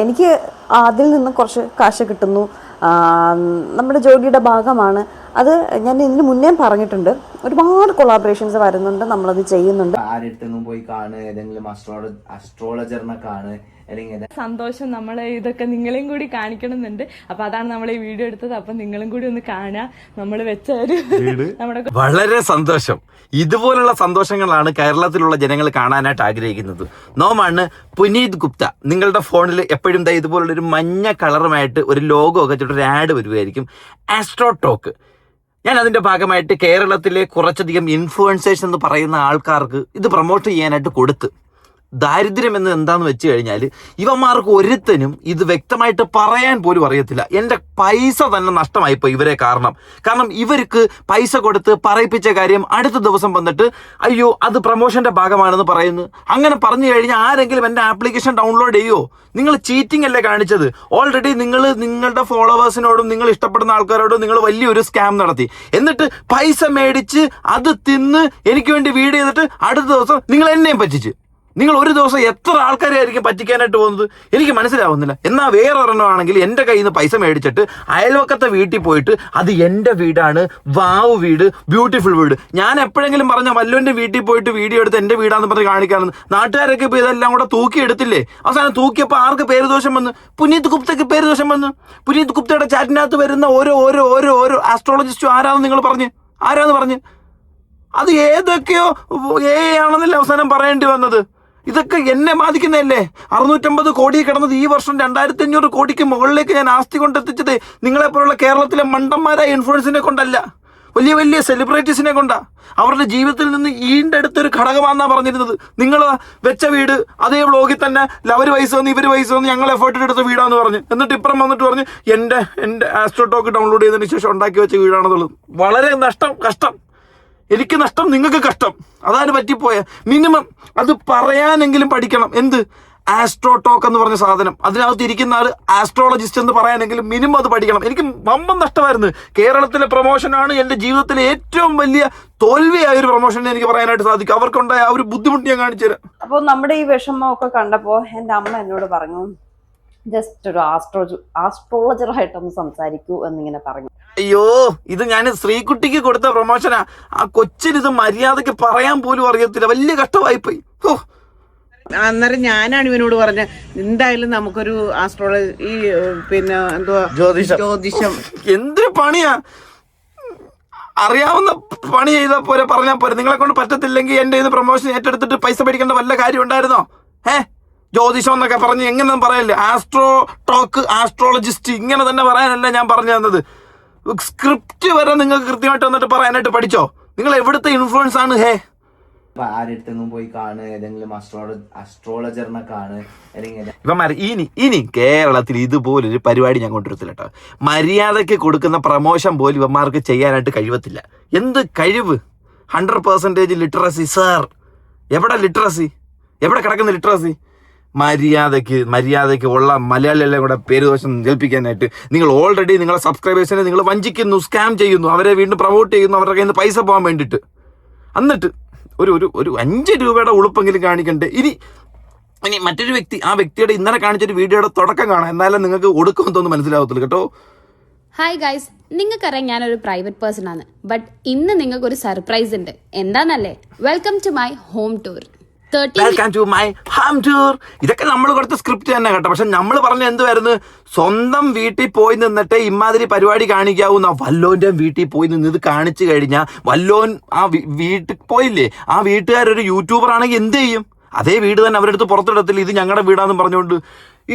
എനിക്ക് അതിൽ നിന്ന് കുറച്ച് കാശ് കിട്ടുന്നു, നമ്മുടെ ജോലിയുടെ ഭാഗമാണ് അത്. ഞാൻ ഇതിന് മുന്നേ പറഞ്ഞിട്ടുണ്ട്, ഒരുപാട് കൊളാബറേഷൻസ് വരുന്നുണ്ട്, നമ്മളത് ചെയ്യുന്നുണ്ട്. ആരെടുത്തെങ്കിലും പോയി കാണ്, ഏതെങ്കിലും അസ്ട്രോളജറിനെ കാണ്, അല്ലെങ്കിൽ സന്തോഷം നമ്മളെ ഇതൊക്കെ നിങ്ങളെയും കൂടി കാണിക്കണമെന്നുണ്ട്. അപ്പൊ അതാണ് നമ്മൾ ഈ വീഡിയോ എടുത്തത്. അപ്പൊ നിങ്ങളും കൂടി ഒന്ന് കാണാ നമ്മൾ വെച്ച ഒരു നമ്മുടെ. വളരെ സന്തോഷം. ഇതുപോലുള്ള സന്തോഷങ്ങളാണ് കേരളത്തിലുള്ള ജനങ്ങൾ കാണാനായിട്ട് ആഗ്രഹിക്കുന്നത്. നോമാണ് പുനീത് ഗുപ്ത. നിങ്ങളുടെ ഫോണിൽ എപ്പോഴും ഇതുപോലുള്ള ഒരു മഞ്ഞ കളറുമായിട്ട് ഒരു ലോഗോ ഒക്കെ ഒരു ആഡ് വരുമായിരിക്കും, ആസ്ട്രോ ടോക്ക്. ഞാൻ അതിന്റെ ഭാഗമായിട്ട് കേരളത്തിലെ കുറച്ചധികം ഇൻഫ്ലുവൻസേഴ്സ് എന്ന് പറയുന്ന ആൾക്കാർക്ക് ഇത് പ്രൊമോട്ട് ചെയ്യാനായിട്ട് കൊടുത്ത്. ദാരിദ്ര്യം എന്ന് എന്താന്ന് വെച്ച് കഴിഞ്ഞാൽ ഇവന്മാർക്ക് ഒരുത്തനും ഇത് വ്യക്തമായിട്ട് പറയാൻ പോലും അറിയത്തില്ല. എൻ്റെ പൈസ തന്നെ നഷ്ടമായിപ്പോയി ഇവരെ കാരണം ഇവർക്ക് പൈസ കൊടുത്ത് പറയിപ്പിച്ച കാര്യം അടുത്ത ദിവസം വന്നിട്ട് അയ്യോ അത് പ്രൊമോഷന്റെ ഭാഗമാണെന്ന് പറയുന്നു. അങ്ങനെ പറഞ്ഞു കഴിഞ്ഞാൽ ആരെങ്കിലും എൻ്റെ ആപ്ലിക്കേഷൻ ഡൗൺലോഡ് ചെയ്യുമോ? നിങ്ങൾ ചീറ്റിംഗ് അല്ലേ കാണിച്ചത്? ഓൾറെഡി നിങ്ങൾ നിങ്ങളുടെ ഫോളോവേഴ്സിനോടും നിങ്ങൾ ഇഷ്ടപ്പെടുന്ന ആൾക്കാരോടും നിങ്ങൾ വലിയൊരു സ്കാം നടത്തി. എന്നിട്ട് പൈസ മേടിച്ച് അത് തിന്ന് എനിക്ക് വേണ്ടി വീഡിയോ ചെയ്തിട്ട് അടുത്ത ദിവസം നിങ്ങൾ എന്നെയും പറ്റിച്ച്. നിങ്ങൾ ഒരു ദിവസം എത്ര ആൾക്കാരെ ആയിരിക്കും പറ്റിക്കാനായിട്ട് പോകുന്നത്? എനിക്ക് മനസ്സിലാവുന്നില്ല. എന്നാൽ വേറൊരെണ്ണമാണെങ്കിൽ എൻ്റെ കയ്യിൽ നിന്ന് പൈസ മേടിച്ചിട്ട് അയൽവക്കത്തെ വീട്ടിൽ പോയിട്ട് അത് എൻ്റെ വീടാണ്, വാവ് വീട്, ബ്യൂട്ടിഫുൾ വീട്. ഞാൻ എപ്പോഴെങ്കിലും പറഞ്ഞ വല്ലോൻ്റെ വീട്ടിൽ പോയിട്ട് വീഡിയോ എടുത്ത് എൻ്റെ വീടാന്ന് പറഞ്ഞ് കാണിക്കാമെന്ന്. നാട്ടുകാരൊക്കെ ഇപ്പോൾ ഇതെല്ലാം കൂടെ തൂക്കിയെടുത്തില്ലേ? അവസാനം തൂക്കിയപ്പോൾ ആർക്ക് പേര് ദോഷം വന്ന്? പുനീത് ഗുപ്തയ്ക്ക് പേര് ദോഷം വന്ന്. പുനീത് ഗുപ്തയുടെ ചാറ്റിനകത്ത് വരുന്ന ഓരോ ആസ്ട്രോളജിസ്റ്റും ആരാന്ന് നിങ്ങൾ ആരാന്ന് പറഞ്ഞ് അത് ഏതൊക്കെയോ ആണെന്നല്ലേ അവസാനം പറയേണ്ടി വന്നത്. ഇതൊക്കെ എന്നെ ബാധിക്കുന്നതല്ലേ? 650 കോടി കിടന്നത് ഈ വർഷം 2500 കോടിക്ക് മുകളിലേക്ക് ഞാൻ ആസ്തി കൊണ്ടെത്തിച്ചത് നിങ്ങളെപ്പോലുള്ള കേരളത്തിലെ മണ്ടന്മാരായ ഇൻഫ്ലുവൻസിനെ കൊണ്ടല്ല, വലിയ വലിയ സെലിബ്രിറ്റീസിനെ കൊണ്ടാ. അവരുടെ ജീവിതത്തിൽ നിന്ന് ഈണ്ടെടുത്തൊരു ഘടകമാണെന്നാണ് പറഞ്ഞിരുന്നത്. നിങ്ങൾ വെച്ച വീട് അതേ വ്ളോഗിൽ തന്നെ അവർ പൈസ വന്ന് ഇവർ പൈസ വന്ന് ഞങ്ങൾ എഫേർട്ട് എടുത്ത വീടാന്ന് പറഞ്ഞ്, എന്നിട്ട് ഇപ്പുറം വന്നിട്ട് പറഞ്ഞ് എൻ്റെ ആസ്ട്രോ ടോക്ക് ഡൗൺലോഡ് ചെയ്തതിന് ശേഷം ഉണ്ടാക്കി വെച്ച വീടാണെന്നുള്ളത്. വളരെ കഷ്ടം. എനിക്ക് നഷ്ടം, നിങ്ങൾക്ക് കഷ്ടം. അതാണ് പറ്റിപ്പോയ. മിനിമം അത് പറയാനെങ്കിലും പഠിക്കണം. എന്ത് ആസ്ട്രോ ടോക്ക് എന്ന് പറഞ്ഞ സാധനം, അതിനകത്ത് ഇരിക്കുന്ന ആൾ ആസ്ട്രോളജിസ്റ്റ് എന്ന് പറയാനെങ്കിലും മിനിമം അത് പഠിക്കണം. എനിക്ക് വമ്പം നഷ്ടമായിരുന്നു. കേരളത്തിലെ പ്രൊമോഷനാണ് എൻ്റെ ജീവിതത്തിലെ ഏറ്റവും വലിയ തോൽവിയായ ഒരു പ്രൊമോഷൻ എനിക്ക് പറയാനായിട്ട് സാധിക്കും. അവർക്കുണ്ടായ ആ ഒരു ബുദ്ധിമുട്ട് ഞാൻ കാണിച്ചു തരാം. അപ്പോൾ നമ്മുടെ ഈ വിഷമമൊക്കെ കണ്ടപ്പോൾ എൻ്റെ അമ്മ എന്നോട് പറഞ്ഞു, ജസ്റ്റ് ഒരു ആസ്ട്രോളജറായിട്ടൊന്ന് സംസാരിക്കൂ എന്നിങ്ങനെ പറഞ്ഞു. അയ്യോ, ഇത് ഞാൻ ശ്രീകുട്ടിക്ക് കൊടുത്ത പ്രൊമോഷനാ. ആ കൊച്ചിന് ഇത് മര്യാദക്ക് പറയാൻ പോലും അറിയത്തില്ല. വലിയ കഷ്ടമായിപ്പോയി. അന്നേരം ഞാനാണ് ഇവനോട് പറഞ്ഞ എന്തായാലും നമുക്കൊരു ആസ്ട്രോളജി പിന്നെ എന്തുവാ ജ്യോതിഷം എന്തൊരു പണിയാ. അറിയാവുന്ന പണി ചെയ്താൽ പോരെ, പറഞ്ഞാൽ പോരെ. നിങ്ങളെ കൊണ്ട് പറ്റത്തില്ലെങ്കിൽ എൻ്റെ ഇന്ന് പ്രൊമോഷൻ ഏറ്റെടുത്തിട്ട് പൈസ മേടിക്കേണ്ട വല്ല കാര്യം ഉണ്ടായിരുന്നോ? ജ്യോതിഷം എന്നൊക്കെ പറഞ്ഞ് എങ്ങനെ പറയല്ലേ? ആസ്ട്രോ ടോക്ക്, ആസ്ട്രോളജിസ്റ്റ് ഇങ്ങനെ തന്നെ പറയാനല്ല ഞാൻ പറഞ്ഞു തന്നത്. സ്ക്രിപ്റ്റ് വരെ നിങ്ങൾക്ക് കൃത്യമായിട്ട് വന്നിട്ട് പറയാനായിട്ട് പഠിച്ചോ? നിങ്ങൾ എവിടുത്തെ ഇൻഫ്ലുവൻസ് ആണ്? ആരെടുത്തെങ്കിലും പോയി കാണ്, ഏതെങ്കിലും അസ്ട്രോളജറിനെ കാണ്, അല്ലെങ്കിൽ ഇവന്മാർ ഇനി കേരളത്തിൽ ഇതുപോലൊരു പരിപാടി ഞാൻ കൊണ്ടുവരത്തില്ല കേട്ടോ. മര്യാദയ്ക്ക് കൊടുക്കുന്ന പ്രമോഷൻ പോലും ഇവന്മാർക്ക് ചെയ്യാനായിട്ട് കഴിവത്തില്ല. എന്ത് കഴിവ്? 100% ലിറ്ററസി സാർ. എവിടെ ലിറ്ററസി? എവിടെ കിടക്കുന്ന ലിറ്ററസി? മര്യാദയ്ക്ക് ഉള്ള മലയാളികളെ കൂടെ പേര് ദോഷം ഏൽപ്പിക്കാനായിട്ട് നിങ്ങൾ ഓൾറെഡി നിങ്ങളെ സബ്സ്ക്രൈബേഴ്സിനെ നിങ്ങൾ വഞ്ചിക്കുന്നു, സ്കാം ചെയ്യുന്നു, അവരെ വീണ്ടും പ്രൊമോട്ട് ചെയ്യുന്നു, അവരുടെ കയ്യിൽ നിന്ന് പൈസ പോകാൻ വേണ്ടിയിട്ട്. എന്നിട്ട് ഒരു 5 രൂപയുടെ ഉളുപ്പെങ്കിലും കാണിക്കണ്ടേ? ഇനി മറ്റൊരു വ്യക്തി, ആ വ്യക്തിയുടെ ഇന്നലെ കാണിച്ചൊരു വീഡിയോയുടെ തുടക്കം കാണാം, എന്നാലും നിങ്ങൾക്ക് ഒടുക്കുമെന്നൊന്നും മനസ്സിലാവത്തില്ല കേട്ടോ. ഹായ് ഗൈസ്, നിങ്ങൾക്കറിയാം ഞാനൊരു പ്രൈവറ്റ് പേഴ്സൺ ആണ്. ബട്ട് ഇന്ന് നിങ്ങൾക്കൊരു സർപ്രൈസ് ഉണ്ട്. എന്താന്നല്ലേ? Welcome to my home tour. ഇതൊക്കെ നമ്മൾ കൊടുത്ത സ്ക്രിപ്റ്റ് തന്നെ കേട്ടോ. പക്ഷെ നമ്മൾ പറഞ്ഞ എന്തുവായിരുന്നു? സ്വന്തം വീട്ടിൽ പോയി നിന്നിട്ട് ഇമാതിരി പരിപാടി കാണിക്കാവുന്ന. വല്ലോന്റെ വീട്ടിൽ പോയി നിന്ന് ഇത് കാണിച്ചു കഴിഞ്ഞാൽ വല്ലോൻ ആ വീട്ടിൽ പോയില്ലേ, ആ വീട്ടുകാരൊരു യൂട്യൂബർ ആണെങ്കിൽ എന്ത് ചെയ്യും? അതേ വീട് തന്നെ അവരെടുത്ത് പുറത്തിടത്തില്ല, ഇത് ഞങ്ങളുടെ വീടാന്ന് പറഞ്ഞുകൊണ്ട്.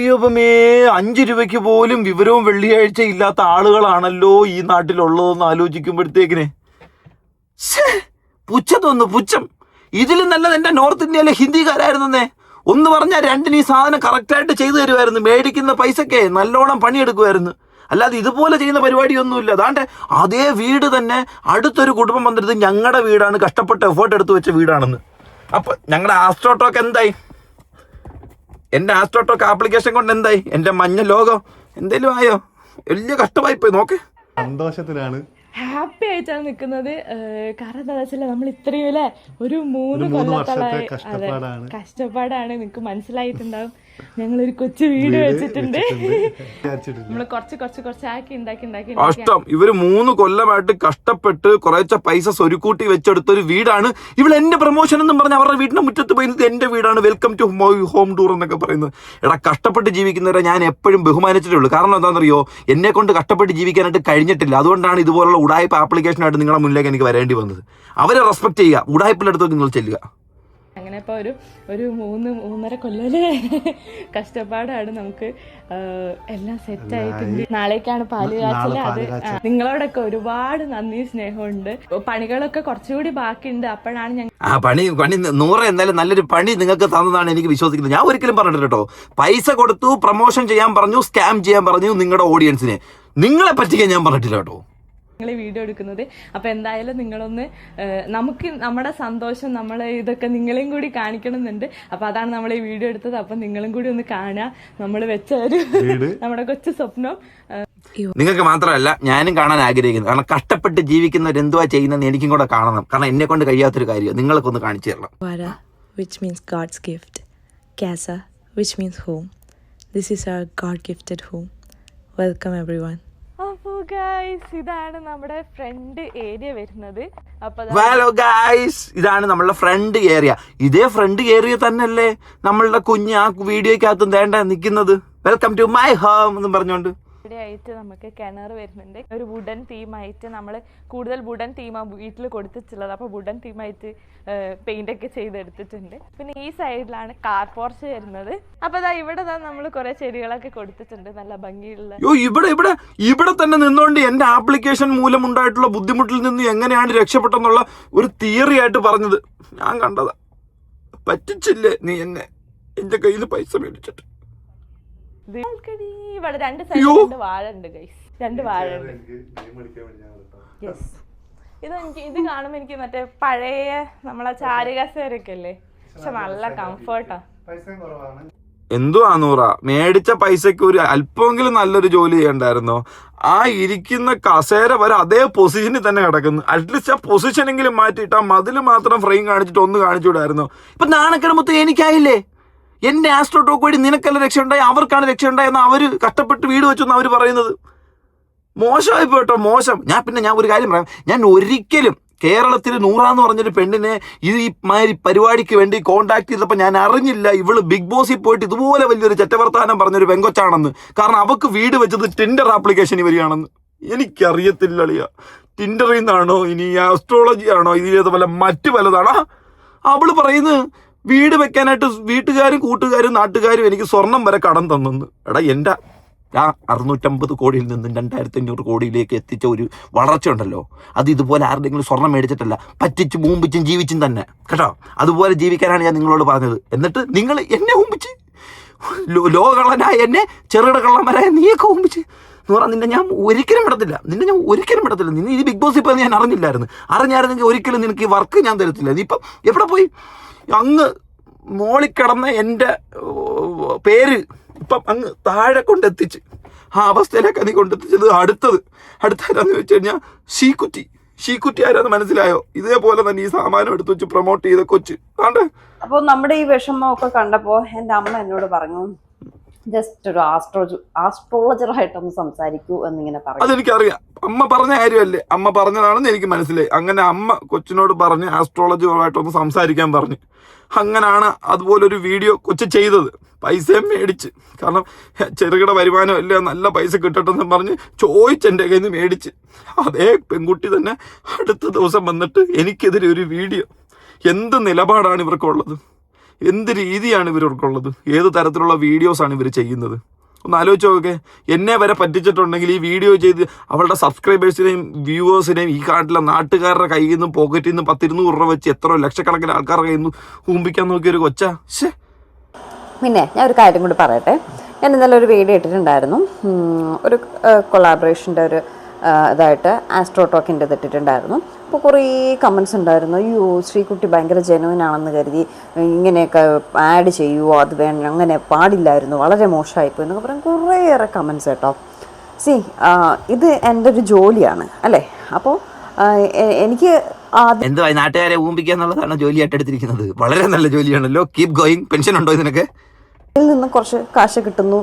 ഇപ്പമേ 5 രൂപയ്ക്ക് പോലും വിവരവും വെള്ളിയാഴ്ച ഇല്ലാത്ത ആളുകളാണല്ലോ ഈ നാട്ടിലുള്ളതെന്ന് ആലോചിക്കുമ്പോഴത്തേക്കിന് പുച്ഛം. ഇതിലും നല്ലത് എൻ്റെ നോർത്ത് ഇന്ത്യയിലെ ഹിന്ദിക്കാരായിരുന്നേ. ഒന്ന് പറഞ്ഞാൽ 2 ഈ സാധനം കറക്റ്റായിട്ട് ചെയ്തു തരുമായിരുന്നു. മേടിക്കുന്ന പൈസക്കെ നല്ലോണം പണിയെടുക്കുമായിരുന്നു. അല്ലാതെ ഇതുപോലെ ചെയ്യുന്ന പരിപാടിയൊന്നുമില്ല. അതാണ്ട് അതേ വീട് തന്നെ അടുത്തൊരു കുടുംബം വന്നിട്ട് ഞങ്ങളുടെ വീടാണ്, കഷ്ടപ്പെട്ട് എഫേർട്ട് എടുത്ത് വെച്ച വീടാണെന്ന്. അപ്പം ഞങ്ങളുടെ ആസ്ട്രോ ടോക്ക് എന്തായി? എൻ്റെ ആസ്ട്രോ ടോക്ക് ആപ്ലിക്കേഷൻ കൊണ്ട് എന്തായി? എൻ്റെ മഞ്ഞ ലോകം എന്തേലും ആയോ? വലിയ കഷ്ടമായിപ്പോയി. നോക്ക്, സന്തോഷത്തിലാണ്, ഹാപ്പി ആയിട്ടാണ് നിൽക്കുന്നത്. കാരണം എന്താ വെച്ചാൽ നമ്മൾ ഇത്രയും അല്ലേ ഒരു 3 കൊല്ലത്തോളായി കഷ്ടപ്പാടാണ്. നിങ്ങൾക്ക് മനസ്സിലായിട്ടുണ്ടാവും. ഞങ്ങളൊരു കൊച്ചു വീട് വെച്ചിട്ടുണ്ട്. നമ്മള് കുറച്ച് ആക്കി ഉണ്ടാക്കി കഷ്ടം. ഇവര് 3 കൊല്ലമായിട്ട് കഷ്ടപ്പെട്ട് കുറച്ച പൈസ സ്വരുക്കൂട്ടി വെച്ചെടുത്തൊരു വീടാണ്. ഇവിടെ എന്റെ പ്രൊമോഷൻ എന്നും പറഞ്ഞ് അവരുടെ വീടിന്റെ മുറ്റത്ത് പോയിരുന്നത് എന്റെ വീടാണ്, വെൽക്കം ടു ഹോം ടൂർ എന്നൊക്കെ പറയുന്നത്. എടാ, കഷ്ടപ്പെട്ട് ജീവിക്കുന്നവരെ ഞാൻ എപ്പോഴും ബഹുമാനിച്ചിട്ടുള്ളൂ. കാരണം എന്താണെന്നറിയോ, എന്നെ കൊണ്ട് കഷ്ടപ്പെട്ട് ജീവിക്കാനായിട്ട് കഴിഞ്ഞിട്ടില്ല. അതുകൊണ്ടാണ് ഇതുപോലുള്ള ഉടായ്പ ആപ്ലിക്കേഷനായിട്ട് നിങ്ങളുടെ മുന്നിലേക്ക് എനിക്ക് വരേണ്ടി വന്നത്. അവരെ റെസ്പെക്ട് ചെയ്യുക, ഉടായ്പിലെടുത്ത് നിങ്ങൾ ചെല്ലുക. അങ്ങനെ ഇപ്പൊ ഒരു 3-3.5 കൊല്ലല്ലേ കഷ്ടപ്പാടാണ്. നമുക്ക് എല്ലാം സെറ്റ് ആയിട്ടുണ്ട്. നാളേക്കാണ് പാല് കാച്ചല്. അത് നിങ്ങളോടൊക്കെ ഒരുപാട് നന്ദി, സ്നേഹമുണ്ട്. പണികളൊക്കെ കുറച്ചുകൂടി ബാക്കിയുണ്ട്. അപ്പോഴാണ് ഞങ്ങൾ പണി 100 എന്തായാലും നല്ലൊരു പണി നിങ്ങൾക്ക് തന്നതാണ് എനിക്ക് വിശ്വസിക്കുന്നത്. ഞാൻ ഒരിക്കലും പറഞ്ഞിട്ടില്ല കേട്ടോ. പൈസ കൊടുത്തു, പ്രൊമോഷൻ ചെയ്യാൻ പറഞ്ഞു, സ്കാം ചെയ്യാൻ പറഞ്ഞു നിങ്ങളുടെ ഓഡിയൻസിനെ. നിങ്ങളെ പറ്റിക്കാൻ ഞാൻ പറഞ്ഞിട്ടില്ല കേട്ടോ. വീഡിയോ എടുക്കുന്നത്. അപ്പൊ എന്തായാലും നിങ്ങളൊന്ന് നമുക്ക് നമ്മുടെ സന്തോഷം ഇതൊക്കെ നിങ്ങളെയും കൂടി കാണിക്കണമെന്നുണ്ട്. അപ്പൊ അതാണ് നമ്മൾ ഈ വീഡിയോ എടുത്തത്. അപ്പൊ നിങ്ങളും കൂടി ഒന്ന് കാണുക. നമ്മൾ വെച്ച ഒരു നമ്മുടെ കൊച്ചു സ്വപ്നം നിങ്ങൾക്ക് മാത്രമല്ല ഞാനും കാണാൻ ആഗ്രഹിക്കുന്നു. കാരണം കഷ്ടപ്പെട്ട് ജീവിക്കുന്നവർ എന്തുവാ ചെയ്യുന്നതെന്ന് എനിക്കും കൂടെ കാണണം. കാരണം എന്നെ കൊണ്ട് കഴിയാത്തൊരു കാര്യം നിങ്ങൾക്ക് ഒന്ന് കാണിച്ചു തരണം. Vara, which means God's gift. Casa, which means home. This is our God-gifted home. Welcome everyone. അപ്പൊ ഗൈസ്, ഇതാണ് നമ്മുടെ ഫ്രണ്ട് ഏരിയ വരുന്നത്. അപ്പൊ ഹലോ ഗൈസ്, ഇതാണ് നമ്മളുടെ ഫ്രണ്ട് ഏരിയ. ഇതേ ഫ്രണ്ട് ഏരിയ തന്നെയല്ലേ നമ്മളുടെ കുഞ്ഞ് ആ വീഡിയോക്കകത്തും വേണ്ട നിൽക്കുന്നത്. വെൽക്കം ടു മൈ ഹോം എന്ന് പറഞ്ഞോണ്ട് ഇവിടെ ആയിട്ട് നമുക്ക് കിണർ വരുന്നുണ്ട്. ഒരു വുഡൻ തീമായിട്ട് നമ്മൾ കൂടുതൽ വുഡൻ തീമാണ് വീട്ടിൽ കൊടുത്തിട്ടുള്ളത്. അപ്പോൾ വുഡൻ തീമായിട്ട് പെയിന്റ് ഒക്കെ ചെയ്തെടുത്തിട്ടുണ്ട്. പിന്നെ ഈ സൈഡിലാണ് കാർ പോർച്ച് വരുന്നത്. അപ്പൊ ഇവിടെ നമ്മൾ കുറെ ചെടികളൊക്കെ കൊടുത്തിട്ടുണ്ട്, നല്ല ഭംഗിയുള്ള. ഇവിടെ തന്നെ നിന്നുകൊണ്ട് എന്റെ ആപ്ലിക്കേഷൻ മൂലം ഉണ്ടായിട്ടുള്ള ബുദ്ധിമുട്ടിൽ നിന്ന് എങ്ങനെയാണ് രക്ഷപ്പെട്ടെന്നുള്ള ഒരു തിയറി ആയിട്ട് പറഞ്ഞത് ഞാൻ കണ്ടതാ. പറ്റിച്ചില്ലേ നീ എന്നെ, എന്റെ കയ്യിൽ പൈസ മേടിച്ചിട്ട്. ഇവിടെ 2 സൈഡിൽ വാഴ ഉണ്ട് ഗൈസ്, 2 വാഴ ഉണ്ട്. യെസ്, ഇത് കാണുമ്പോ എനിക്ക് മറ്റേ പഴയ നമ്മളെ ചാരുകസേരൊക്കെ അല്ലേ, പക്ഷെ നല്ല കംഫർട്ടാ. എന്തുവാ നൂറ, മേടിച്ച പൈസക്ക് ഒരു അല്പമെങ്കിലും നല്ലൊരു ജോലി ചെയ്യണ്ടായിരുന്നോ? ആ ഇരിക്കുന്ന കസേര വരെ അതേ പൊസിഷനിൽ തന്നെ കിടക്കുന്നു. അറ്റ്ലീസ്റ്റ് ആ പൊസിഷനെങ്കിലും മാറ്റിയിട്ട് ആ മതിൽ മാത്രം ഫ്രെയിം കാണിച്ചിട്ട് ഒന്ന് കാണിച്ചുകൂടായിരുന്നോ? ഇപ്പൊ നാണക്കേട് മൊത്തം എനിക്കായില്ലേ? എന്റെ ആസ്ട്രോടോക്ക് വഴി നിനക്കല്ല രക്ഷയുണ്ടായി, അവർക്കാണ് രക്ഷയുണ്ടായെന്ന് അവര് കഷ്ടപ്പെട്ട് വീട് വെച്ചെന്ന് അവർ പറയുന്നത്. മോശമായി പോട്ടോ, മോശം. ഞാൻ ഒരു കാര്യം പറയാം. ഞാൻ ഒരിക്കലും കേരളത്തിൽ നൂറാന്ന് പറഞ്ഞൊരു പെണ്ണിനെ ഈ മാതിരി പരിപാടിക്ക് വേണ്ടി കോണ്ടാക്ട് ചെയ്തപ്പോൾ ഞാൻ അറിഞ്ഞില്ല ഇവള് ബിഗ് ബോസിൽ പോയിട്ട് ഇതുപോലെ വലിയൊരു ചെറ്റവർത്താനം പറഞ്ഞൊരു പെങ്കൊച്ചാണെന്ന്. കാരണം അവക്ക് വീട് വെച്ചത് ടിൻഡർ ആപ്ലിക്കേഷനിൽ വരികയാണെന്ന്. എനിക്കറിയത്തില്ല അളിയ, ടിൻഡറിൽ നിന്നാണോ ഇനി ആസ്ട്രോളജി ആണോ ഇതിലേതുപോലെ മറ്റു പലതാണോ? അവള് പറയുന്നത് വീട് വെക്കാനായിട്ട് വീട്ടുകാരും കൂട്ടുകാരും നാട്ടുകാരും എനിക്ക് സ്വർണം വരെ കടം തന്നെന്ന്. എടാ, എൻ്റെ 650 കോടിയിൽ നിന്നും 2500 കോടിയിലേക്ക് എത്തിച്ച ഒരു വളർച്ച ഉണ്ടല്ലോ, അത് ഇതുപോലെ ആരുടെങ്കിലും സ്വർണം മേടിച്ചിട്ടല്ല, പറ്റിച്ചും മൂമ്പിച്ചും ജീവിച്ചും തന്നെ കേട്ടോ. അതുപോലെ ജീവിക്കാനാണ് ഞാൻ നിങ്ങളോട് പറഞ്ഞത്. എന്നിട്ട് നിങ്ങൾ എന്നെ ഊമ്പിച്ച്, ലോകകള്ളനായ എന്നെ ചെറുകിട കള്ളന്മാരായ നീയൊക്കെ ഊമ്പിച്ച് എന്ന് പറഞ്ഞാൽ നിന്നെ ഞാൻ ഒരിക്കലും വിടത്തില്ല. നിന്നെ ഈ ബിഗ് ബോസ് ഇപ്പം ഞാൻ അറിഞ്ഞായിരുന്നെങ്കിൽ ഒരിക്കലും നിനക്ക് ഈ വർക്ക് ഞാൻ തരത്തില്ല. നീ ഇപ്പം എവിടെ പോയി? അങ്ങ് മോളിക്കിടന്ന എൻ്റെ പേര് ഇപ്പം അങ്ങ് താഴെ കൊണ്ടെത്തിച്ച് ആ അവസ്ഥയിലേക്ക് നീ കൊണ്ടെത്തിച്ചത്. അടുത്താരാന്ന് വെച്ച് കഴിഞ്ഞാൽ ഷീക്കുറ്റി ആരാന്ന് മനസ്സിലായോ? ഇതേപോലെ തന്നെ ഈ സാമാനം എടുത്തു വെച്ച് പ്രൊമോട്ട് ചെയ്ത കൊച്ച് ആണ്ട്. അപ്പോൾ നമ്മുടെ ഈ വിഷമമൊക്കെ കണ്ടപ്പോൾ എൻ്റെ അമ്മ എന്നോട് പറഞ്ഞു, ജസ്റ്റ് ഒരു ആസ്ട്രോളജറായിട്ടൊന്ന് സംസാരിക്കൂ എന്നിങ്ങനെ പറഞ്ഞു. അതെനിക്കറിയാം, അമ്മ പറഞ്ഞ കാര്യമല്ലേ, അമ്മ പറഞ്ഞതാണെന്ന് എനിക്ക് മനസ്സിലായി. അങ്ങനെ അമ്മ കൊച്ചിനോട് പറഞ്ഞ് ആസ്ട്രോളജറുമായിട്ടൊന്ന് സംസാരിക്കാൻ പറഞ്ഞു. അങ്ങനെയാണ് അതുപോലൊരു വീഡിയോ കൊച്ചു ചെയ്തത്. പൈസയും മേടിച്ച്, കാരണം ചെറുകിട വരുമാനം അല്ലേ, നല്ല പൈസ കിട്ടട്ടെന്ന് പറഞ്ഞ് ചോദിച്ചെൻ്റെ കയ്യിൽ നിന്ന് മേടിച്ച്. അതേ പെൺകുട്ടി തന്നെ അടുത്ത ദിവസം വന്നിട്ട് എനിക്കെതിരെ ഒരു വീഡിയോ. എന്ത് നിലപാടാണ് ഇവർക്കുള്ളത്? എന്ത് രീതിയാണ് ഇവർക്കുള്ളത്? ഏത് തരത്തിലുള്ള വീഡിയോസാണ് ഇവർ ചെയ്യുന്നത്? ഒന്ന് ആലോചിച്ച് നോക്കെ. എന്നെ വരെ പറ്റിച്ചിട്ടുണ്ടെങ്കിൽ ഈ വീഡിയോ ചെയ്ത് അവളുടെ സബ്സ്ക്രൈബേഴ്സിനെയും വ്യൂവേഴ്സിനെയും ഈ കാട്ടിലെ നാട്ടുകാരുടെ കയ്യിൽ നിന്നും പോക്കറ്റിൽ നിന്ന് 10-200 രൂപ വെച്ച് എത്ര ലക്ഷക്കണക്കിന് ആൾക്കാരുടെ കയ്യിൽ നിന്ന് ഊമ്പിക്കാൻ നോക്കിയൊരു കൊച്ചാ. പിന്നെ ഞാൻ ഒരു കാര്യം കൂടി പറയട്ടെ. ഞാൻ ഇന്നലെ ഒരു വീഡിയോ ഇട്ടിട്ടുണ്ടായിരുന്നു, ഒരു കൊളാബറേഷൻ്റെ ഒരു ഇതായിട്ട് ആസ്ട്രോടോക്കിൻ്റെ ഇട്ടിട്ടുണ്ടായിരുന്നു. അപ്പോൾ കുറേ കമൻസ് ഉണ്ടായിരുന്നു. അയ്യോ, ശ്രീകുട്ടി ഭയങ്കര ജെനുവിൻ ആണെന്ന് കരുതി ഇങ്ങനെയൊക്കെ ആഡ് ചെയ്യുമോ, അത് വേണം, അങ്ങനെ പാടില്ലായിരുന്നു, വളരെ മോശമായിപ്പോയി എന്നൊക്കെ പറയാൻ കുറേയേറെ കമൻസ് കേട്ടോ. ഇത് എൻ്റെ ഒരു ജോലിയാണ് അല്ലേ. അപ്പോൾ എനിക്ക് എന്തോ നാട്ടുകാരെ ഊമ്പിക്കുക എന്നുള്ളതാണ് ജോലിയായിട്ട് എടുത്തിരിക്കുന്നത്. വളരെ നല്ല ജോലിയാണല്ലോ. Keep going. പെൻഷൻ ഉണ്ടോ ഇതിനൊക്കെ? ഇതിൽ നിന്ന് കുറച്ച് കാശ് കിട്ടുന്നു,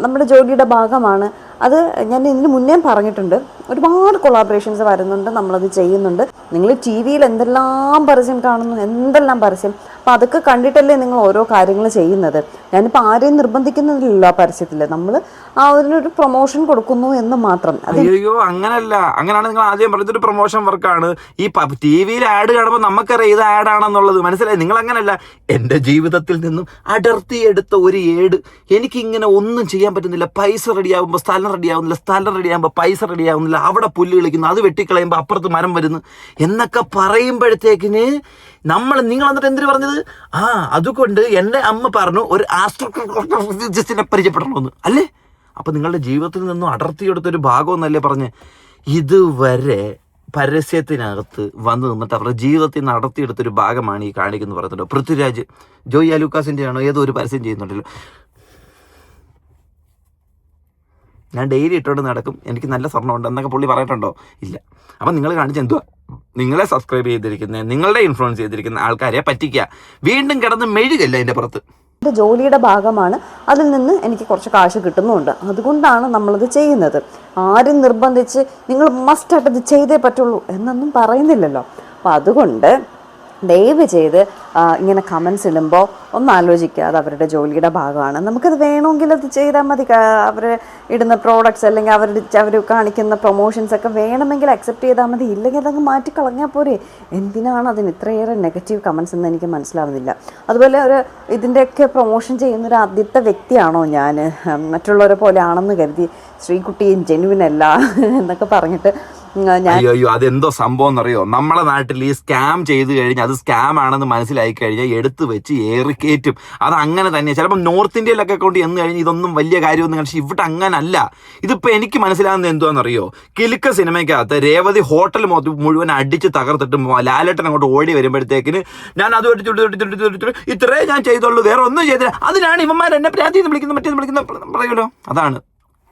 നമ്മുടെ ജോലിയുടെ ഭാഗമാണ് അത്. ഞാൻ ഇതിന് മുന്നേ പറഞ്ഞിട്ടുണ്ട്, ഒരുപാട് കൊളാബറേഷൻസ് വരുന്നുണ്ട്, നമ്മളത് ചെയ്യുന്നുണ്ട്. നിങ്ങൾ ടി വിയിൽ എന്തെല്ലാം പരസ്യം കാണുന്നു, എന്തെല്ലാം പരസ്യം, അപ്പോൾ അതൊക്കെ കണ്ടിട്ടല്ലേ നിങ്ങൾ ഓരോ കാര്യങ്ങൾ ചെയ്യുന്നത്. ഞാനിപ്പോൾ ആരെയും നിർബന്ധിക്കുന്നില്ലല്ലോ ആ പരസ്യത്തിൽ, നമ്മൾ ആ അതിനൊരു പ്രൊമോഷൻ കൊടുക്കുന്നു എന്ന് മാത്രം. അയ്യോ അങ്ങനല്ല, അങ്ങനെയാണ് നിങ്ങൾ ആദ്യം പറഞ്ഞൊരു പ്രൊമോഷൻ വർക്കാണ്. ഈ ടി വിയിൽ ആഡ് കാണുമ്പോൾ നമുക്കറിയാം ഇത് ആഡാണെന്നുള്ളത്, മനസ്സിലായി? നിങ്ങൾ അങ്ങനല്ല. എൻ്റെ ജീവിതത്തിൽ നിന്നും അടർത്തിയെടുത്ത ഒരു ഏട്, എനിക്കിങ്ങനെ ഒന്നും ചെയ്യാൻ പറ്റുന്നില്ല. പൈസ റെഡിയാകുമ്പോൾ സ്ഥലം റെഡിയാവുന്നില്ല, സ്ഥലം റെഡിയാകുമ്പോൾ പൈസ റെഡിയാവുന്നില്ല, അവിടെ പുല്ല് കളിക്കുന്നു, അത് വെട്ടിക്കളയുമ്പോൾ അപ്പുറത്ത് മരം വരുന്നു എന്നൊക്കെ പറയുമ്പോഴത്തേക്കിന് നിങ്ങൾ എന്നിട്ട് എന്തിനു പറഞ്ഞത്? അതുകൊണ്ട് എൻ്റെ അമ്മ പറഞ്ഞു ഒരു ആസ്ട്രോളജിസ്റ്റിനെ പരിചയപ്പെടണമെന്ന് അല്ലേ? അപ്പം നിങ്ങളുടെ ജീവിതത്തിൽ നിന്നും അടർത്തിയെടുത്തൊരു ഭാഗമെന്നല്ലേ പറഞ്ഞ്. ഇതുവരെ പരസ്യത്തിനകത്ത് വന്ന് നിന്നിട്ട് അവരുടെ ജീവിതത്തിൽ നിന്ന് അടർത്തിയെടുത്തൊരു ഭാഗമാണ് ഈ കാണിക്കുന്നത് പറയുന്നുണ്ടോ. പൃഥ്വിരാജ് ജോയി അലൂക്കാസിൻ്റെ ആണോ ഏതോ ഒരു പരസ്യം ചെയ്യുന്നുണ്ടല്ലോ. ഞാൻ ഡെയിലി ഇട്ടോണ്ട് നടക്കും, എനിക്ക് നല്ല സ്വർണ്ണമുണ്ട് എന്നൊക്കെ പുള്ളി പറഞ്ഞിട്ടുണ്ടോ? ഇല്ല. അപ്പം നിങ്ങൾ കാണിച്ച എന്തുവാ? നിങ്ങളെ സബ്സ്ക്രൈബ് ചെയ്തിരിക്കുന്ന, നിങ്ങളുടെ ഇൻഫ്ലുവൻസ് ചെയ്തിരിക്കുന്ന ആൾക്കാരെ പറ്റിക്കുക, വീണ്ടും കിടന്ന് മെഴുകല്ല അതിൻ്റെ പുറത്ത്. എൻ്റെ ജോലിയുടെ ഭാഗമാണ്, അതിൽ നിന്ന് എനിക്ക് കുറച്ച് കാശ് കിട്ടുന്നുമുണ്ട്, അതുകൊണ്ടാണ് നമ്മളത് ചെയ്യുന്നത്. ആരും നിർബന്ധിച്ച് നിങ്ങൾ മസ്റ്റായിട്ട് ഇത് ചെയ്തേ പറ്റുള്ളൂ എന്നൊന്നും പറയുന്നില്ലല്ലോ. അപ്പോൾ അതുകൊണ്ട് ദയവ് ചെയ്ത് ഇങ്ങനെ കമൻസ് ഇടുമ്പോൾ ഒന്ന് ആലോചിക്കുക, അത് അവരുടെ ജോലിയുടെ ഭാഗമാണ്. നമുക്കത് വേണമെങ്കിൽ അത് ചെയ്താൽ മതി. അവർ ഇടുന്ന പ്രോഡക്റ്റ്സ് അല്ലെങ്കിൽ അവർ കാണിക്കുന്ന പ്രൊമോഷൻസ് ഒക്കെ വേണമെങ്കിൽ അക്സെപ്റ്റ് ചെയ്താൽ മതി, ഇല്ലെങ്കിൽ അതങ്ങ് മാറ്റി കളഞ്ഞാൽ പോരെ. എന്തിനാണ് അതിന് ഇത്രയേറെ നെഗറ്റീവ് കമൻസ് എന്ന് എനിക്ക് മനസ്സിലാവുന്നില്ല. അതുപോലെ ഇതിൻ്റെയൊക്കെ പ്രൊമോഷൻ ചെയ്യുന്നൊരു ആദ്യത്തെ വ്യക്തിയാണോ ഞാൻ? മറ്റുള്ളവരെ പോലെ ആണെന്ന് കരുതി ശ്രീകുട്ടിയും ജെനുവിനല്ല എന്നൊക്കെ പറഞ്ഞിട്ട് അയ്യോ അതെന്തോ സംഭവം എന്നറിയോ? നമ്മളെ നാട്ടിൽ ഈ സ്കാം ചെയ്ത് കഴിഞ്ഞാൽ അത് സ്കാം ആണെന്ന് മനസ്സിലായി കഴിഞ്ഞാൽ എടുത്തു വെച്ച് ഏറിക്കയറ്റും. അത് അങ്ങനെ തന്നെ. ചിലപ്പോൾ നോർത്ത് ഇന്ത്യയിലൊക്കെ കൊണ്ട് എന്ന് കഴിഞ്ഞ് ഇതൊന്നും വലിയ കാര്യമൊന്നും കാണിച്ച് ഇവിടെ അങ്ങനല്ല. ഇതിപ്പോൾ എനിക്ക് മനസ്സിലാകുന്നത് എന്തുവാണെന്നറിയോ? കിലുക്ക സിനിമയ്ക്കകത്ത് രേവതി ഹോട്ടൽ മുഴുവൻ അടിച്ച് തകർത്തിട്ട് ലാലേട്ടൻ അങ്ങോട്ട് ഓടി വരുമ്പോഴത്തേക്കിന് ഞാൻ അത് ഇത്രേ ഞാൻ ചെയ്തോളൂ, വേറെ ഒന്നും ചെയ്തില്ല, അതിനാണ് ഇവന്മാർ എന്നെ പ്രാന്തിന്ന് വിളിക്കുന്നത് മറ്റേന്ന് വിളിക്കുന്ന പറയുമല്ലോ. അതാണ്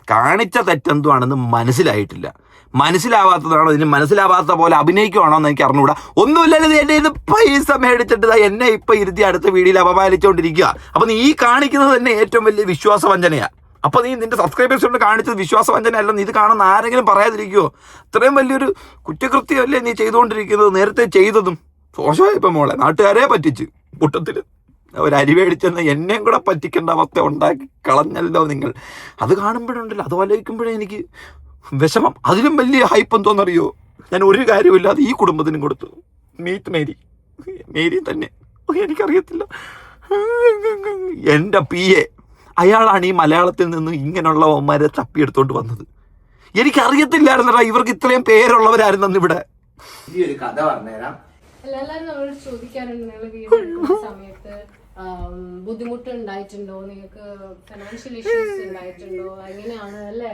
കാണിച്ച തെറ്റെന്തുവാണെന്ന് മനസ്സിലായിട്ടില്ല. മനസ്സിലാവാത്തതാണോ, ഇതിന് മനസ്സിലാവാത്ത പോലെ അഭിനയിക്കുവാണോ എന്ന് എനിക്ക് അറിഞ്ഞുകൂടാ. ഒന്നുമില്ലല്ലോ, എൻ്റെ ഇത് പൈസ മേടിച്ചിട്ട് എന്നെ ഇപ്പം ഇരുത്തി അടുത്ത വീഡിയോയിൽ അപമാനിച്ചുകൊണ്ടിരിക്കുക. അപ്പം നീ കാണിക്കുന്നത് തന്നെ ഏറ്റവും വലിയ വിശ്വാസവഞ്ചനയാണ്. അപ്പോൾ നീ നിന്റെ സബ്സ്ക്രൈബേഴ്സ് കൊണ്ട് കാണിച്ചത് വിശ്വാസവഞ്ചന അല്ലെന്ന് ഇത് കാണുന്ന ആരെങ്കിലും പറയാതിരിക്കുമോ? ഇത്രയും വലിയൊരു കുറ്റകൃത്യമല്ലേ നീ ചെയ്തുകൊണ്ടിരിക്കുന്നത്? നേരത്തെ ചെയ്തതും ദോഷമായിപ്പം മോളെ, നാട്ടുകാരെ പറ്റിച്ച് കൂട്ടത്തിൽ ഒരു അരി മേടിച്ചെന്ന് എന്നെയും കൂടെ പറ്റിക്കേണ്ട അവസ്ഥ ഉണ്ടാക്കി കളഞ്ഞല്ലോ നിങ്ങൾ. അത് കാണുമ്പോഴുണ്ടല്ലോ, അത് ആലോചിക്കുമ്പോഴേ എനിക്ക് വിഷമം. അതിലും വലിയ ഹൈപ്പ് എന്തോന്നറിയോ? ഞാൻ ഒരു കാര്യമില്ലാതെ ഈ കുടുംബത്തിനും കൊടുത്തു. മീറ്റ് മേരി തന്നെ, എനിക്കറിയത്തില്ല. എൻ്റെ PA അയാളാണ് ഈ മലയാളത്തിൽ നിന്ന് ഇങ്ങനെയുള്ള ഒമാരെ തപ്പിയെടുത്തോണ്ട് വന്നത്. എനിക്കറിയത്തില്ലായിരുന്നടാ ഇവർക്ക് ഇത്രയും പേരുള്ളവരായിരുന്നെന്ന് ഇവിടെ. ഈ ഒരു കഥ പറഞ്ഞുതരാം. എല്ലാവരും നമ്മളോട് ചോദിക്കാറുണ്ട്, നിങ്ങൾ വീഡിയോ എടുക്കുന്ന സമയത്ത് ബുദ്ധിമുട്ട് ഉണ്ടായിട്ടുണ്ടോ, നിങ്ങൾക്ക് ഫിനാൻഷ്യൽ ഇഷ്യൂസ് ഉണ്ടായിട്ടുണ്ടോ, എങ്ങനെയാണ് അല്ലേ,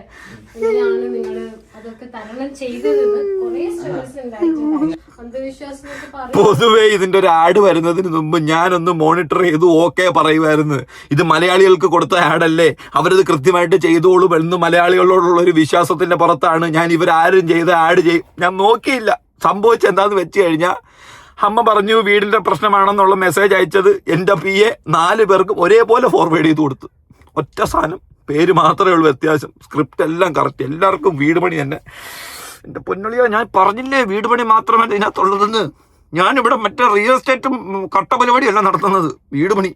എങ്ങനെയാണ് നിങ്ങൾ അതൊക്കെ തരണം ചെയ്തതെന്ന് കുറെ സ്റ്റോറീസ് ഉണ്ടായിട്ടുണ്ട്. അന്ധവിശ്വാസം എന്നൊക്കെ പറഞ്ഞു. പൊതുവേ ഇതിന്റെ ഒരു ആഡ് വരുന്നതിന് മുമ്പ് ഞാനൊന്ന് മോണിറ്റർ ചെയ്തു ഓക്കെ പറയുമായിരുന്നു. ഇത് മലയാളികൾക്ക് കൊടുത്ത ആഡല്ലേ, അവരത് കൃത്യമായിട്ട് ചെയ്തോളും എന്ന് മലയാളികളോടുള്ള ഒരു വിശ്വാസത്തിന്റെ പുറത്താണ് ഞാൻ ഇവരാരും ചെയ്ത ആഡ് ഞാൻ നോക്കിയില്ല. സംഭവിച്ചെന്താന്ന് വെച്ച് കഴിഞ്ഞാൽ അമ്മ പറഞ്ഞു വീടിന്റെ പ്രശ്നമാണെന്നുള്ള മെസ്സേജ് അയച്ചത് എൻ്റെ PA 4 പേർക്കും ഒരേപോലെ ഫോർവേഡ് ചെയ്ത് കൊടുത്തു. ഒറ്റ സാധനം, പേര് മാത്രമേ ഉള്ളൂ വ്യത്യാസം, സ്ക്രിപ്റ്റ് എല്ലാം കറക്റ്റ്, എല്ലാവർക്കും വീട് പണി തന്നെ. എൻ്റെ പൊന്നുള്ളിയോ, ഞാൻ പറഞ്ഞില്ലേ വീട് പണി മാത്രമല്ല ഇതിനകത്തുള്ളതെന്ന്. ഞാനിവിടെ മറ്റേ റിയൽ എസ്റ്റേറ്റും കട്ട പരിപാടിയല്ല നടത്തുന്നത്, വീട് പണി.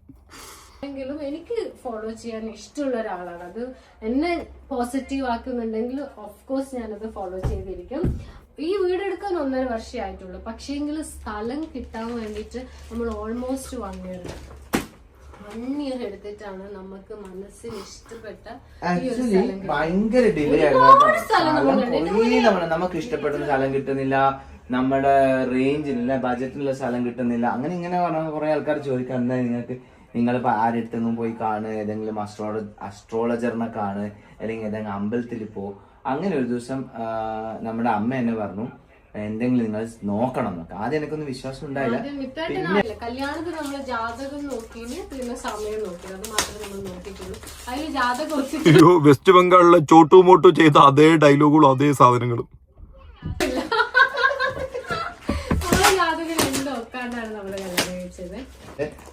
എങ്കിലും എനിക്ക് ഫോളോ ചെയ്യാൻ ഇഷ്ടമുള്ള ഒരാളാണ്. അത് എന്നെ പോസിറ്റീവ് ആക്കുന്നുണ്ടെങ്കിൽ ഓഫ് കോഴ്സ് ഞാനത് ഫോളോ ചെയ്തിരിക്കും. ഈ വീടെടുക്കാൻ 1.5 വർഷമേ ആയിട്ടുള്ളൂ, പക്ഷേങ്കിൽ സ്ഥലം കിട്ടാൻ വേണ്ടിയിട്ട് നമ്മൾ ഓൾമോസ്റ്റ് 1 ഇയർ എടുത്തിട്ടാണ് നമുക്ക് മനസ്സിന് ഇഷ്ടപ്പെട്ട ഭയങ്കര ഡിലേ ആയിരുന്നു. നമുക്ക് ഇഷ്ടപ്പെടുന്ന സ്ഥലം കിട്ടുന്നില്ല, നമ്മുടെ റേഞ്ചിലുള്ള ബജറ്റിലുള്ള സ്ഥലം കിട്ടുന്നില്ല. അങ്ങനെ ഇങ്ങനെ പറഞ്ഞ കുറെ ആൾക്കാർ ചോദിക്കാൻ, എന്താ നിങ്ങളിപ്പോ ആരെടുത്തൊന്നും പോയി കാണ്, ഏതെങ്കിലും അസ്ട്രോളജറിനെ കാണ്, അല്ലെങ്കിൽ ഏതെങ്കിലും അമ്പലത്തിൽ പോ. അങ്ങനെ ഒരു ദിവസം നമ്മുടെ അമ്മ എന്നെ പറഞ്ഞു എന്തെങ്കിലും നിങ്ങൾ നോക്കണം എന്നൊക്കെ. ആദ്യം എനിക്കൊന്നും വിശ്വാസം ഉണ്ടായില്ല. കല്യാണത്തിന് നമ്മള് ജാതകം നോക്കി, പിന്നെ സമയം നോക്കി, അത് മാത്രമേ നമ്മൾ നോക്കിയിട്ടുള്ളൂ. അതിൽ ജാതകം വെസ്റ്റ് ബംഗാളിലെ ചോട്ടു മോട്ടു ചെയ്ത അതേ ഡയലോഗുകളും അതേ സാധനങ്ങളും ജാതകം നോക്കാണ്ടാണ് നമ്മള് കല്യാണം കഴിച്ചത്.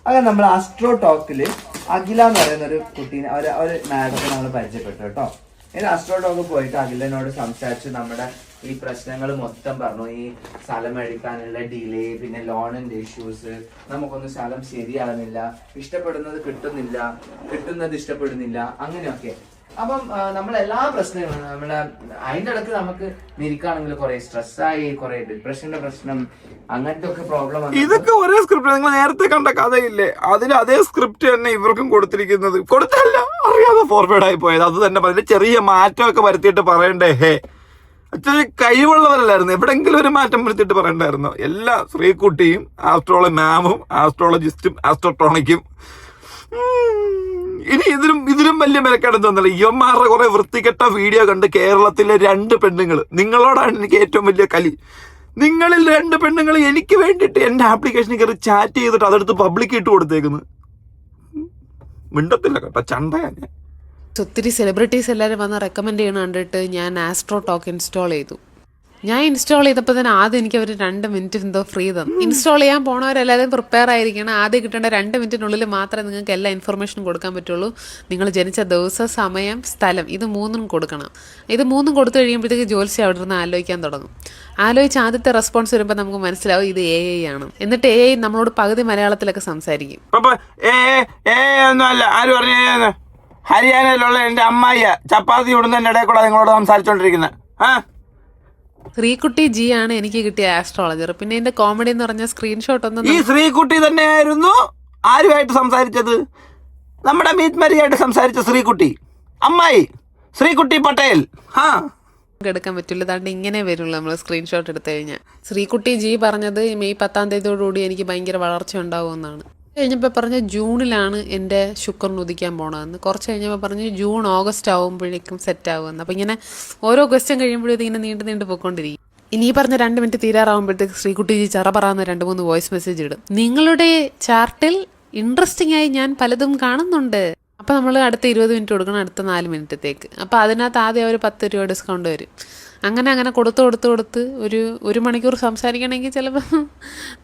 അങ്ങനെ നമ്മൾ ആസ്ട്രോ ടോക്കില് അഖില എന്ന് പറയുന്ന ഒരു കുട്ടീനെ ഒരു മാഡത്തെ നമ്മൾ പരിചയപ്പെട്ടു കേട്ടോ. ഇനി ആസ്ട്രോടോക്ക് പോയിട്ട് അഖിലനോട് സംസാരിച്ച് നമ്മുടെ ഈ പ്രശ്നങ്ങൾ മൊത്തം പറഞ്ഞു. ഈ സ്ഥലം മേടിക്കാനുള്ള ഡിലേ, പിന്നെ ലോണിന്റെ ഇഷ്യൂസ്, നമുക്കൊന്നും സ്ഥലം ശരിയാകുന്നില്ല, ഇഷ്ടപ്പെടുന്നത് കിട്ടുന്നില്ല, കിട്ടുന്നത് ഇഷ്ടപ്പെടുന്നില്ല, അങ്ങനെയൊക്കെ. അപ്പം നമ്മളെല്ലാ പ്രശ്നങ്ങളും നമ്മളെ അതിൻ്റെ ഇടയ്ക്ക് നമുക്ക് നിൽക്കുകയാണെങ്കിൽ കുറെ സ്ട്രെസ്സായി, കുറെ ഡിപ്രഷന്റെ പ്രശ്നം, അങ്ങനത്തെ ഒക്കെ പ്രോബ്ലം. ഇതൊക്കെ ഒരേ സ്ക്രിപ്റ്റ്. നിങ്ങൾ നേരത്തെ കണ്ട കഥയില്ലേ, അതിൽ അതേ സ്ക്രിപ്റ്റ് തന്നെ ഇവർക്കും കൊടുത്തിരിക്കുന്നത്. കൊടുത്തല്ല, അറിയാതെ ഫോർവേഡ് ആയി പോയത്. അത് തന്നെ അതിൽ ചെറിയ മാറ്റമൊക്കെ വരുത്തിയിട്ട് പറയണ്ടേ. അച്ഛന് കഴിവുള്ളവരല്ലായിരുന്നു, എവിടെങ്കിലും ഒരു മാറ്റം വരുത്തിയിട്ട് പറയണ്ടായിരുന്നു. എല്ലാ ശ്രീകുട്ടിയും ആസ്ട്രോളജി മാമും ആസ്ട്രോളജിസ്റ്റും ആസ്ട്രോട്രോണിക്കും ഇനി ഇതിലും വലിയ മെനക്കാട് തോന്നില്ല. ഇവന്മാരുടെ കുറെ വൃത്തികെട്ട വീഡിയോ കണ്ട് കേരളത്തിലെ 2 പെണ്ണുങ്ങൾ, നിങ്ങളോടാണ് എനിക്ക് ഏറ്റവും വലിയ കലി. നിങ്ങളിൽ 2 പെണ്ണുങ്ങൾ എനിക്ക് വേണ്ടിയിട്ട് എന്റെ ആപ്ലിക്കേഷനിൽ കയറി ചാറ്റ് ചെയ്തിട്ട് അതെടുത്ത് പബ്ലിക് ഇട്ട് കൊടുത്തേക്കുന്നു. മിണ്ടത്തില്ല കേട്ടോ, ചണ്ടയാ ഞാൻ. ഒത്തിരി സെലിബ്രിറ്റീസ് എല്ലാവരും വന്ന് റെക്കമെൻഡ് ചെയ്യണ കണ്ടിട്ട് ഞാൻ ആസ്ട്രോ ടോക്ക് ഇൻസ്റ്റാൾ ചെയ്തു. ഞാൻ ഇൻസ്റ്റാൾ ചെയ്തപ്പോൾ തന്നെ ആദ്യം എനിക്ക് അവർ 2 മിനിറ്റ് എന്തോ ഫ്രീ തന്നു. ഇൻസ്റ്റാൾ ചെയ്യാൻ പോണവരെല്ലാവരും പ്രിപ്പയർ ആയിരിക്കണം. ആദ്യം കിട്ടേണ്ട 2 മിനിറ്റിനുള്ളിൽ മാത്രമേ നിങ്ങൾക്ക് എല്ലാ ഇൻഫർമേഷനും കൊടുക്കാൻ പറ്റുള്ളൂ. നിങ്ങൾ ജനിച്ച ദിവസം, സമയം, സ്ഥലം, ഇത് 3 കൊടുക്കണം. ഇത് 3 കൊടുത്തു കഴിയുമ്പോഴത്തേക്ക് ജോലിസ് അവിടെ നിന്ന് ആലോചിക്കാൻ തുടങ്ങും. ആലോചിച്ച് ആദ്യത്തെ റെസ്പോൺസ് വരുമ്പോൾ നമുക്ക് മനസ്സിലാവും ഇത് AI ആണ്. എന്നിട്ട് AI നമ്മളോട് പകുതി മലയാളത്തിലൊക്കെ സംസാരിക്കും. ഹരിയാനയിലുള്ള എന്റെ അമ്മായ ചപ്പാത്തി ഇടുന്നതിന്റെ ഇടയിൽ കൂടെ നിങ്ങളോട് സംസാരിച്ചോണ്ടിരിക്കുന്നത്. ശ്രീകുട്ടി ജി ആണ് എനിക്ക് കിട്ടിയ ആസ്ട്രോളജർ. പിന്നെ എന്റെ കോമഡി എന്ന് പറഞ്ഞ സ്ക്രീൻഷോട്ട് ഒന്നും ഈ ശ്രീകുട്ടി തന്നെയായിരുന്നു ആരുമായിട്ട് സംസാരിച്ചത്? നമ്മുടെ മീറ്റ് മരിയായിട്ട് സംസാരിച്ച ശ്രീകുട്ടി, അമ്മായി ശ്രീകുട്ടി പട്ടേൽ. എടുക്കാൻ പറ്റില്ല. അതാണ്ട് ഇങ്ങനെ വരുള്ളൂ നമ്മൾ സ്ക്രീൻഷോട്ട് എടുത്തു കഴിഞ്ഞാൽ. ശ്രീകുട്ടി ജി പറഞ്ഞത് മെയ് 10-ാം തീയതിയോടുകൂടി എനിക്ക് ഭയങ്കര വളർച്ച ഉണ്ടാവുമെന്നാണ്. കഴിഞ്ഞപ്പോൾ പറഞ്ഞ് ജൂണിലാണ് എൻ്റെ ശുക്രൻ ഉദിക്കാൻ പോണതെന്ന്. കുറച്ച് കഴിഞ്ഞപ്പോൾ പറഞ്ഞ് ജൂൺ ഓഗസ്റ്റ് ആകുമ്പോഴേക്കും സെറ്റ് ആകുമെന്ന്. അപ്പം ഇങ്ങനെ ഓരോ ക്വസ്റ്റ്യൻ കഴിയുമ്പോഴും ഇതിങ്ങനെ നീണ്ടു പോയിക്കൊണ്ടിരിക്കും. ഇനി പറഞ്ഞ 2 മിനിറ്റ് തീരാറാകുമ്പോഴത്തേക്ക് ശ്രീകുട്ടി ജി ചറ പറയാന്ന് 2-3 വോയിസ് മെസ്സേജ് ഇടും. നിങ്ങളുടെ ചാർട്ടിൽ ഇൻട്രസ്റ്റിംഗ് ആയി ഞാൻ പലതും കാണുന്നുണ്ട്. അപ്പോൾ നമ്മൾ അടുത്ത 20 മിനിറ്റ് കൊടുക്കണം, അടുത്ത 4 മിനിറ്റത്തേക്ക്. അപ്പോൾ അതിനകത്ത് ആദ്യം അവർ 10 രൂപ ഡിസ്കൗണ്ട് വരും. അങ്ങനെ കൊടുത്ത് ഒരു മണിക്കൂർ സംസാരിക്കണമെങ്കിൽ ചിലപ്പോൾ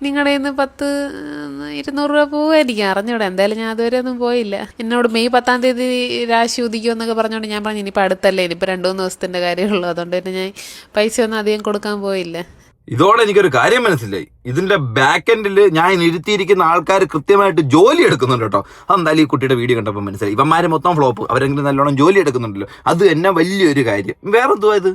നിങ്ങളുടെ കയ്യിൽ നിന്ന് 100-200 രൂപ പോവുമായിരിക്കും. അറിഞ്ഞൂടെ, എന്തായാലും ഞാൻ അതുവരെ ഒന്നും പോയില്ല. എന്നോട് മെയ് 10-ാം തീയതി രാശി ഉദിക്കും എന്നൊക്കെ പറഞ്ഞുകൊണ്ട് ഞാൻ പറഞ്ഞു ഇനിയിപ്പോൾ അടുത്തല്ലേ, ഇനിയിപ്പോൾ 2-3 ദിവസത്തിൻ്റെ കാര്യമുള്ളൂ. അതുകൊണ്ട് തന്നെ ഞാൻ പൈസ ഒന്നും അധികം കൊടുക്കാൻ പോയില്ല. ഇതോടെ എനിക്കൊരു കാര്യം മനസ്സിലായി. ഇതിന്റെ ബാക്ക് എൻഡിൽ ഞാൻ ഇരുത്തിയിരിക്കുന്ന ആൾക്കാർ കൃത്യമായിട്ട് ജോലി എടുക്കുന്നുണ്ട് കേട്ടോ. അതെന്തായാലും ഈ കുട്ടിയുടെ വീഡിയോ കണ്ടപ്പോൾ മനസ്സിലായി. ഇവന്മാര് മൊത്തം ഫ്ലോപ്പ്, അവരെങ്കിലും നല്ലോണം ജോലി എടുക്കുന്നുണ്ടല്ലോ. അത് എന്നെ വലിയൊരു കാര്യം. വേറെ എന്തുവാ ഇത്?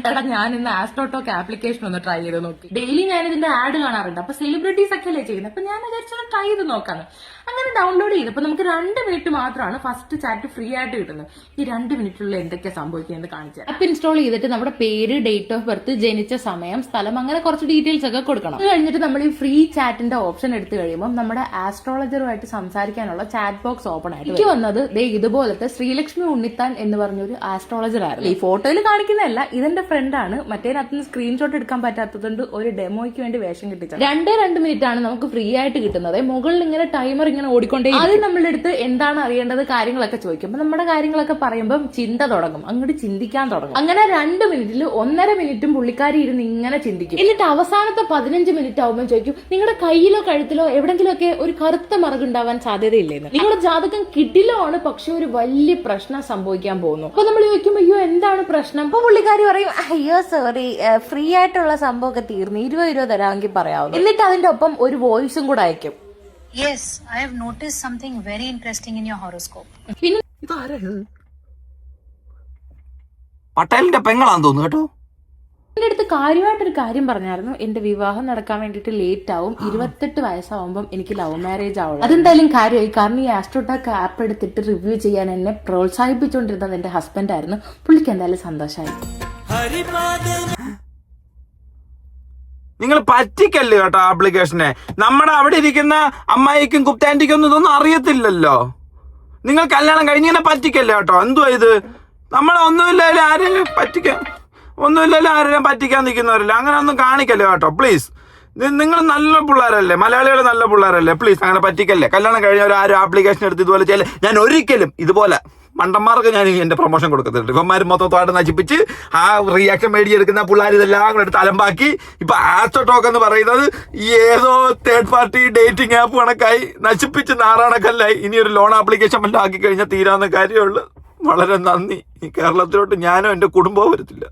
എടാ, ഞാൻ ഇന്ന് ആസ്ട്രോടോക്ക് ആപ്ലിക്കേഷൻ ഒന്ന് ട്രൈ ചെയ്ത് നോക്കി. ഡെയിലി ഞാൻ ഇതിന്റെ ആഡ് കാണാറുണ്ട്. അപ്പൊ സെലിബ്രിറ്റീസ് ഒക്കെ അല്ലേ ചെയ്യുന്നത്. അപ്പൊ ഞാൻ വിചാരിച്ചൊന്ന് ട്രൈ ചെയ്ത് നോക്കാണ്. അങ്ങനെ ഡൗൺലോഡ് ചെയ്തപ്പോ നമുക്ക് 2 മിനിറ്റ് മാത്രമാണ് ഫസ്റ്റ് ചാറ്റ് ഫ്രീ ആയിട്ട് കിട്ടുന്നത്. ഈ 2 മിനിറ്റിലുള്ള എന്തൊക്കെയാ സംഭവിക്കുന്നത് കാണിച്ചാൽ. ആപ്പ് ഇൻസ്റ്റാൾ ചെയ്തിട്ട് നമ്മുടെ പേര്, ഡേറ്റ് ഓഫ് ബർത്ത്, ജനിച്ച സമയം, സ്ഥലം, അങ്ങനെ കുറച്ച് ഡീറ്റെയിൽസ് ഒക്കെ കൊടുക്കണം. അത് കഴിഞ്ഞിട്ട് നമ്മൾ ഈ ഫ്രീ ചാറ്റിന്റെ ഓപ്ഷൻ എടുത്തു കഴിയുമ്പോൾ നമ്മുടെ ആസ്ട്രോളജറുമായിട്ട് സംസാരിക്കാനുള്ള ചാറ്റ് ബോക്സ് ഓപ്പൺ ആയിട്ട് എനിക്ക് വന്നത് ഇതുപോലത്തെ ശ്രീലക്ഷ്മി ഉണ്ണിത്താൻ എന്ന് പറഞ്ഞൊരു ആസ്ട്രോളജർ ആയിരുന്നു. ഈ ഫോട്ടോയിൽ കാണിക്കുന്നതല്ല, ഇതെന്റെ ഫ്രണ്ടാണ്. മറ്റേതിനകത്ത് സ്ക്രീൻഷോട്ട് എടുക്കാൻ പറ്റാത്തതുകൊണ്ട് ഒരു ഡെമോയ്ക്ക് വേണ്ടി വേഷം കിട്ടിച്ചത്. 2 മിനിറ്റ് ആണ് നമുക്ക് ഫ്രീ ആയിട്ട് കിട്ടുന്നത്. മുകളിൽ ഇങ്ങനെ ടൈമർ ഇങ്ങനെ ഓടിക്കൊണ്ടേ. ആദ്യം നമ്മളുടെ അടുത്ത് എന്താണ് അറിയേണ്ടത് കാര്യങ്ങളൊക്കെ ചോദിക്കും. അപ്പൊ നമ്മുടെ കാര്യങ്ങളൊക്കെ പറയുമ്പോൾ ചിന്ത തുടങ്ങും, അങ്ങോട്ട് ചിന്തിക്കാൻ തുടങ്ങും. അങ്ങനെ 2 മിനിറ്റിൽ 1.5 മിനിറ്റും പുള്ളിക്കാരി ഇരുന്ന് ഇങ്ങനെ ചിന്തിക്കും. എന്നിട്ട് അവസാനത്തെ 15 മിനിറ്റ് ആവുമ്പോൾ ചോദിക്കും, നിങ്ങളുടെ കയ്യിലോ കഴുത്തിലോ എവിടെങ്കിലും ഒക്കെ ഒരു കറുത്ത മറകുണ്ടാവാൻ സാധ്യതയില്ലേന്ന്. നിങ്ങളുടെ ജാതകം കിടിലോ ആണ്, പക്ഷെ ഒരു വലിയ പ്രശ്നം സംഭവിക്കാൻ പോകുന്നു. അപ്പൊ നമ്മൾ ചോദിക്കും, അയ്യോ എന്താണ് പ്രശ്നം? അപ്പൊ പുള്ളിക്കാരി പറയും, അയ്യോ സോറി, ഫ്രീ ആയിട്ടുള്ള സംഭവമൊക്കെ തീർന്നു, 20 രൂപ തരാമെങ്കിൽ പറയാവുന്നു. എന്നിട്ട് അതിന്റെ ഒപ്പം ഒരു വോയിസും കൂടെ അയക്കും. Yes, I have noticed something very interesting in your horoscope. പട്ടേലിന്റെ പെങ്ങളാന്ന് തോന്നുന്നു കേട്ടോ. എന്റെ അടുത്ത് കാര്യമായിട്ടൊരു കാര്യം പറഞ്ഞായിരുന്നു. എന്റെ വിവാഹം നടക്കാൻ വേണ്ടിയിട്ട് ലേറ്റ് ആവും, 28 വയസ്സാവുമ്പം എനിക്ക് ലവ് മാരേജ് ആവും. അതെന്തായാലും കാര്യമായി. കാരണം ഈ ആസ്ട്രോടാക്ക് ആപ്പ് എടുത്തിട്ട് റിവ്യൂ ചെയ്യാൻ എന്നെ പ്രോത്സാഹിപ്പിച്ചുകൊണ്ടിരുന്നത് എന്റെ ഹസ്ബൻഡ് ആയിരുന്നു. പുള്ളിക്ക് എന്തായാലും സന്തോഷമായി. നിങ്ങൾ പറ്റിക്കല്ലേ കേട്ടോ ആപ്ലിക്കേഷനെ. നമ്മുടെ അവിടെ ഇരിക്കുന്ന അമ്മായിക്കും കുപ്താൻറ്റിക്കും ഒന്നും ഇതൊന്നും അറിയത്തില്ലല്ലോ. നിങ്ങൾ കല്യാണം കഴിഞ്ഞിങ്ങനെ പറ്റിക്കല്ലേ കേട്ടോ. എന്തുവാ ഇത്? നമ്മളൊന്നുമില്ലാലും ആരെങ്കിലും പറ്റിക്കാൻ നിൽക്കുന്നവരല്ല. അങ്ങനെ ഒന്നും കാണിക്കല്ലേ കേട്ടോ പ്ലീസ്. നിങ്ങൾ നല്ല പിള്ളേരല്ലേ, മലയാളികൾ നല്ല പിള്ളേരല്ലേ, പ്ലീസ് അങ്ങനെ പറ്റിക്കല്ലേ. കല്യാണം കഴിഞ്ഞവർ ആരും ആപ്ലിക്കേഷൻ എടുത്ത് ഇതുപോലെ ചെയ്യല്ലേ. ഞാൻ ഒരിക്കലും ഇതുപോലെ മണ്ടന്മാർക്ക് ഞാൻ എൻ്റെ പ്രൊമോഷൻ കൊടുക്കുന്നുണ്ട്. ഇവന്മാർ മൊത്തത്തോടെ നശിപ്പിച്ച് ആ റിയാക്ഷൻ മേടിച്ചെടുക്കുന്ന പിള്ളേർ ഇതെല്ലാം കൂടെ എടുത്ത് അലമ്പാക്കി ഇപ്പൊ ആസ്ട്രോ ടോക്ക് എന്ന് പറയുന്നത് ഏതോ തേർഡ് പാർട്ടി ഡേറ്റിംഗ് ആപ്പ് കണക്കായി നശിപ്പിച്ച് നാറാണക്കല്ലായി. ഇനി ഒരു ലോൺ ആപ്ലിക്കേഷൻ വല്ലതും ആക്കി കഴിഞ്ഞാൽ തീരാവുന്ന കാര്യമുള്ളൂ. വളരെ നന്ദി. ഈ കേരളത്തിലോട്ട് ഞാനും എൻ്റെ കുടുംബവും വരത്തില്ല.